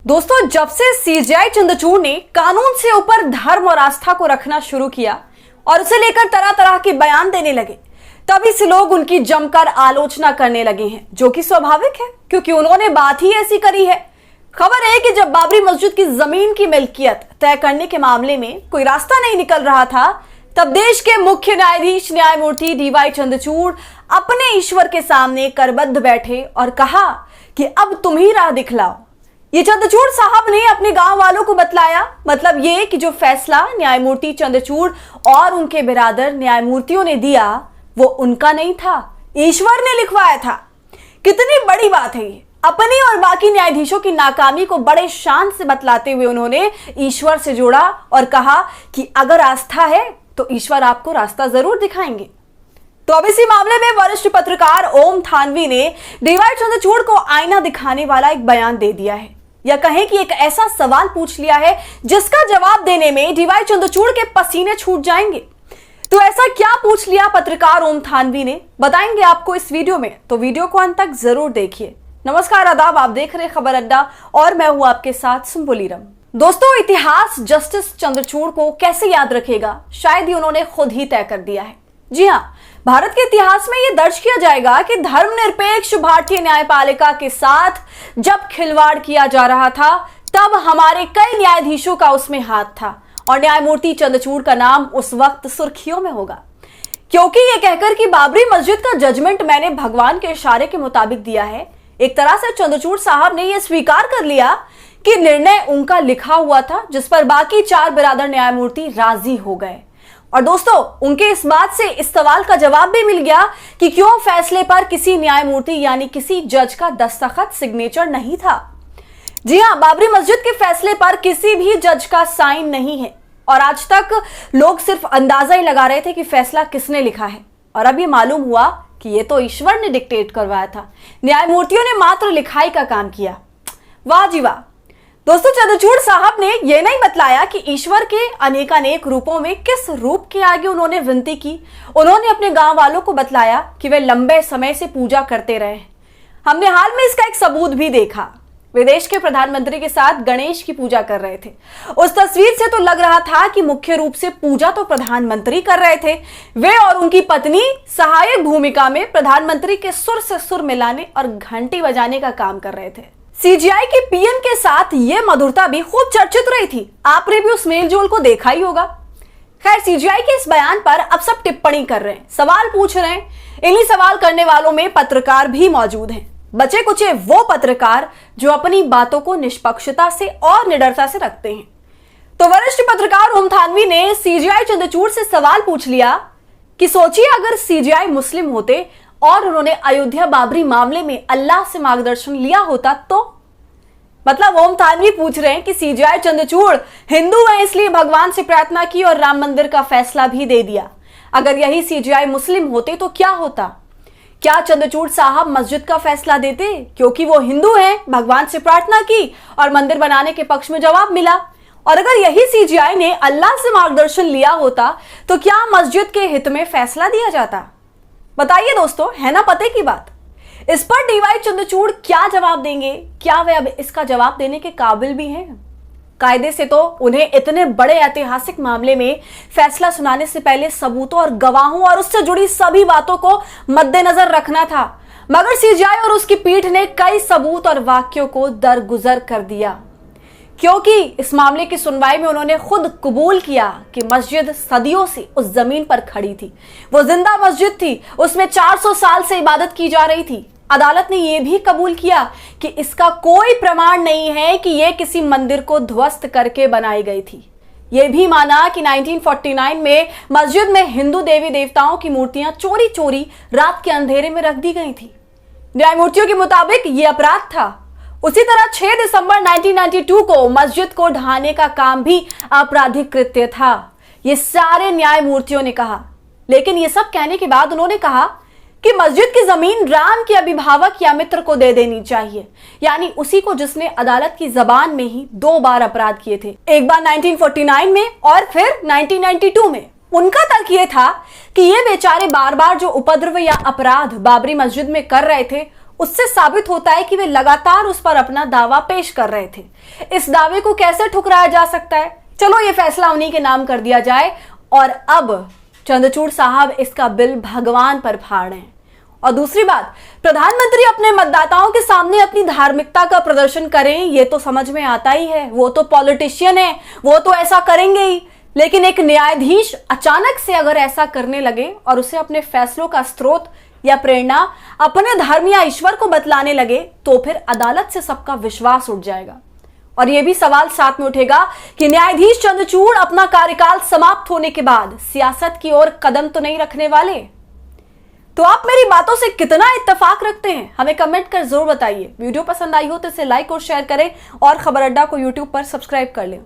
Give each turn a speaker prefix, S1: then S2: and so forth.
S1: दोस्तों, जब से सीजेआई चंद्रचूड़ ने कानून से ऊपर धर्म और आस्था को रखना शुरू किया और उसे लेकर तरह तरह के बयान देने लगे, तभी से लोग उनकी जमकर आलोचना करने लगे हैं, जो कि स्वाभाविक है क्योंकि उन्होंने बात ही ऐसी करी है। खबर है कि जब बाबरी मस्जिद की जमीन की मिल्कियत तय करने के मामले में कोई रास्ता नहीं निकल रहा था, तब देश के मुख्य न्यायाधीश न्यायमूर्ति डीवाई चंद्रचूड़ अपने ईश्वर के सामने करबद्ध बैठे और कहा कि अब तुम ही राह दिखलाओ। ये चंद्रचूड़ साहब ने अपने गांव वालों को बतलाया। मतलब ये कि जो फैसला न्यायमूर्ति चंद्रचूड़ और उनके बिरादर न्यायमूर्तियों ने दिया वो उनका नहीं था, ईश्वर ने लिखवाया था। कितनी बड़ी बात है ये। अपनी और बाकी न्यायाधीशों की नाकामी को बड़े शान से बतलाते हुए उन्होंने ईश्वर से जोड़ा और कहा कि अगर आस्था है तो ईश्वर आपको रास्ता जरूर दिखाएंगे। तो अब इसी मामले में वरिष्ठ पत्रकार ओम थानवी ने डीवाई चंद्रचूड़ को आईना दिखाने वाला एक बयान दे दिया है, या कहें कि एक ऐसा सवाल पूछ लिया है जिसका जवाब देने में डीवाई चंद्रचूड़ के पसीने छूट जाएंगे। तो ऐसा क्या पूछ लिया पत्रकार ओम थानवी ने, बताएंगे आपको इस वीडियो में, तो वीडियो को अंत तक जरूर देखिए। नमस्कार, आदाब, आप देख रहे खबर अड्डा और मैं हूं आपके साथ सुम्बुलीरम। दोस्तों, इतिहास जस्टिस चंद्रचूड़ को कैसे याद रखेगा, शायद ही उन्होंने खुद ही तय कर दिया है। जी हाँ, भारत के इतिहास में यह दर्ज किया जाएगा कि धर्मनिरपेक्ष भारतीय न्यायपालिका के साथ जब खिलवाड़ किया जा रहा था तब हमारे कई न्यायाधीशों का उसमें हाथ था और न्यायमूर्ति चंद्रचूड़ का नाम उस वक्त सुर्खियों में होगा, क्योंकि यह कहकर कि बाबरी मस्जिद का जजमेंट मैंने भगवान के इशारे के मुताबिक दिया है, एक तरह से चंद्रचूड़ साहब ने यह स्वीकार कर लिया कि निर्णय उनका लिखा हुआ था, जिस पर बाकी 4 बिरादर न्यायमूर्ति राजी हो गए। और दोस्तों, उनके इस बात से इस सवाल का जवाब भी मिल गया कि क्यों फैसले पर किसी न्यायमूर्ति यानी किसी जज का दस्तखत सिग्नेचर नहीं था। जी हां, बाबरी मस्जिद के फैसले पर किसी भी जज का साइन नहीं है और आज तक लोग सिर्फ अंदाजा ही लगा रहे थे कि फैसला किसने लिखा है, और अब ये मालूम हुआ कि ये तो ईश्वर ने डिक्टेट करवाया था, न्यायमूर्तियों ने मात्र लिखाई का काम किया। वाह जी वाह। दोस्तों, चंद्रचूड़ साहब ने यह नहीं बतलाया कि ईश्वर के अनेकानेक रूपों में किस रूप के आगे उन्होंने विनती की। उन्होंने अपने गांव वालों को बतलाया कि वे लंबे समय से पूजा करते रहे। हमने हाल में इसका एक सबूत भी देखा। विदेश के प्रधानमंत्री के साथ गणेश की पूजा कर रहे थे। उस तस्वीर से तो लग रहा था कि मुख्य रूप से पूजा तो प्रधानमंत्री कर रहे थे। वे और उनकी पत्नी सहायक भूमिका में प्रधानमंत्री के सुर से सुर मिलाने और घंटी बजाने का काम कर रहे थे। सीजीआई के पीएम के साथ यह मधुरता भी खूब चर्चित रही थी। आपने भी उस मेलजोल को देखा ही होगा। खैर, सीजीआई के इस बयान पर अब सब टिप्पणी कर रहे हैं, सवाल पूछ रहे हैं। इन्हीं सवाल करने वालों में पत्रकार भी मौजूद हैं, बचे कुचे वो पत्रकार जो अपनी बातों को निष्पक्षता से और निडरता से रखते हैं। तो वरिष्ठ पत्रकार ओम थानवी ने सीजीआई चंद्रचूड़ से सवाल पूछ लिया कि सोचिए अगर सीजीआई मुस्लिम होते और उन्होंने अयोध्या बाबरी मामले में अल्लाह से मार्गदर्शन लिया होता तो। मतलब ओम थानवी पूछ रहे हैं कि सीजीआई चंद्रचूड़ हिंदू है इसलिए भगवान से प्रार्थना की और राम मंदिर का फैसला भी दे दिया। अगर यही सीजीआई मुस्लिम होते तो क्या होता? क्या चंद्रचूड़ साहब मस्जिद का फैसला देते क्योंकि वो हिंदू हैं, भगवान से प्रार्थना की और मंदिर बनाने के पक्ष में जवाब मिला? और अगर यही सीजीआई ने अल्लाह से मार्गदर्शन लिया होता तो क्या मस्जिद के हित में फैसला दिया जाता? बताइए दोस्तों, है ना पते की बात। इस पर डीवाई चंद्रचूड़ क्या जवाब देंगे? क्या वे अब इसका जवाब देने के काबिल भी हैं? कायदे से तो उन्हें इतने बड़े ऐतिहासिक मामले में फैसला सुनाने से पहले सबूतों और गवाहों और उससे जुड़ी सभी बातों को मद्देनजर रखना था, मगर सीजीआई और उसकी पीठ ने कई सबूत और वाक्यों को दरगुजर कर दिया, क्योंकि इस मामले की सुनवाई में उन्होंने खुद कबूल किया कि मस्जिद सदियों से उस जमीन पर खड़ी थी। वो जिंदा मस्जिद थी, उसमें 400 साल से इबादत की जा रही थी। अदालत ने यह भी कबूल किया कि इसका कोई प्रमाण नहीं है कि यह किसी मंदिर को ध्वस्त करके बनाई गई थी। यह भी माना कि 1949 में मस्जिद में हिंदू देवी देवताओं की मूर्तियां चोरी चोरी रात के अंधेरे में रख दी गई थी। न्यायमूर्तियों के मुताबिक यह अपराध था। उसी तरह 6 दिसंबर 1992 को मस्जिद को ढहाने का काम भी आपराधिक कृत्य था, ये सारे न्यायमूर्तियों ने कहा। लेकिन ये सब कहने के बाद उन्होंने कहा कि मस्जिद की जमीन राम के अभिभावक या मित्र को दे देनी चाहिए, यानी उसी को जिसने अदालत की जबान में ही 2 बार अपराध किए थे, एक बार 1949 में और फिर 1992 में। उनका तर्क ये था कि ये बेचारे बार बार जो उपद्रव या अपराध बाबरी मस्जिद में कर रहे थे उससे साबित होता है कि वे लगातार उस पर अपना दावा पेश कर रहे थे। इस दावे को कैसे ठुकराया जा सकता है? चलो ये फैसला उन्हीं के नाम कर दिया जाए। और अब चंद्रचूड़ साहब इसका बिल भगवान पर फाड़ रहे हैं। और दूसरी बात, प्रधानमंत्री अपने मतदाताओं के सामने अपनी धार्मिकता का प्रदर्शन करें, ये तो समझ में आता ही है, वो तो पॉलिटिशियन है, वो तो ऐसा करेंगे ही। लेकिन एक न्यायाधीश अचानक से अगर ऐसा करने लगे और उसे अपने फैसलों का स्रोत या प्रेरणा अपने धर्म या ईश्वर को बतलाने लगे, तो फिर अदालत से सबका विश्वास उठ जाएगा। और यह भी सवाल साथ में उठेगा कि न्यायाधीश चंद्रचूड़ अपना कार्यकाल समाप्त होने के बाद सियासत की ओर कदम तो नहीं रखने वाले। तो आप मेरी बातों से कितना इत्तेफाक रखते हैं, हमें कमेंट कर जरूर बताइए। वीडियो पसंद आई हो तो इसे लाइक और शेयर करें और खबर अड्डा को यूट्यूब पर सब्सक्राइब कर लें।